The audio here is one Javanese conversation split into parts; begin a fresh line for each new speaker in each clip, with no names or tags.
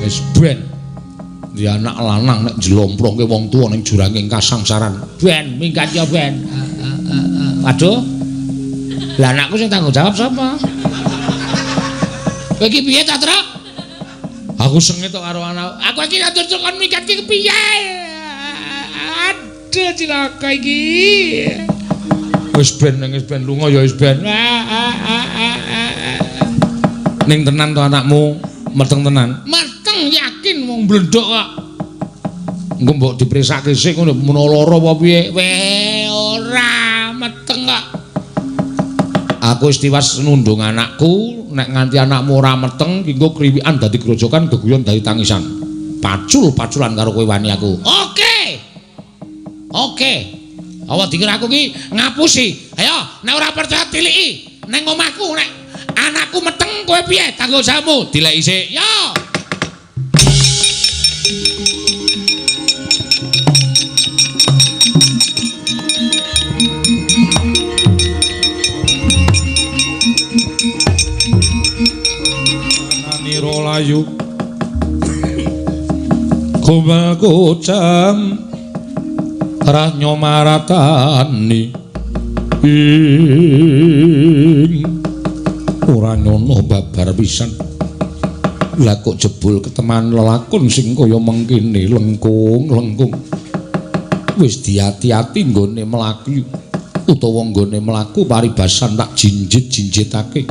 Wis ben. Di anak lanang nek njlomplongke wong tuwa ning juranging kasangsaran. Ben, minggat ya ben. Waduh. Lah anakku sing tanggung jawab sapa? Kowe iki piye ta, Truk? Aku sengit karo anak. Aku iki atur kon minggat ki piye? Aduh cilaka iki. Wis ben lunga ya wis ben. Ning tenan to anakmu, meteng tenan. Meteng yakin wong blendhok kok. Engko mbok dipresakke sik ngono menawa lara apa piye? Ora meteng kok. Aku wis tiwas nundung anakku, nek nganti anakmu ora meteng engko kriwikan dadi grojokan geguyon dadi tangisan. Pacul-paculan karo kowe wani aku. Oke. Apa dikira aku ki ngapusi? Ayo, nek ora percaya tiliki. Ning omahku nek anakku meteng kowe piye? Tanggung jawabmu. Dileki sik. Yo. Ananiro layu. Kumbal kocam ranyo maratani ora nyono babar pisan. Lah kok jebul keteman lelakon sing kaya mengkene lengkung. Wis diati-ati nggone mlaku utawa nggone mlaku paribasan tak jinjit-jinjitake.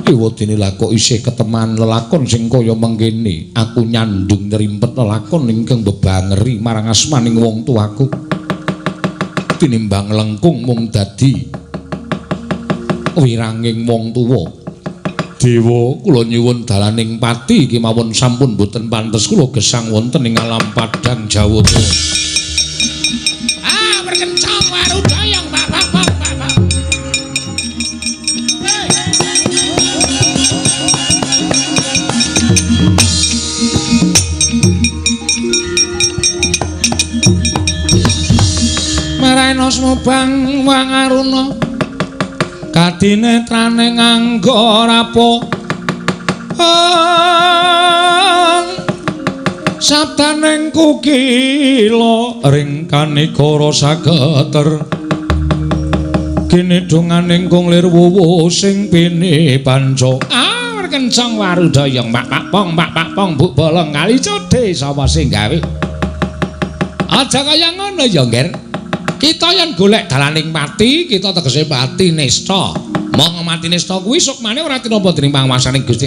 Ewadene lah kok isih keteman lelakon sing kaya mengkene. Aku nyandung nrimpet lelakon ingkang bebangeri marang asmaning wong tuaku. Tinimbang lengkung mung dadi wiranging wong tuwa. Dewa kula nyuwun dalaning pati iki mawon sampun boten pantes kula gesang wonten ing alam padang Jawata. Berkencang warudayang Bapak. Maraenos mubang wangaruna kadinetrane nganggo rapo sabdaning kukila ring kanikara sageter kene donganing kunglir wuwu sing pene panca kencang warudayang Pak Pong Bu Bolong kali codhe sapa sing gawe aja kaya ngono ya Nger. Kita yen golek dalaning pati, kita tegese pati nista. Mong mati nista kuwi sok maneh ora tinapa dening panguwasaning Gusti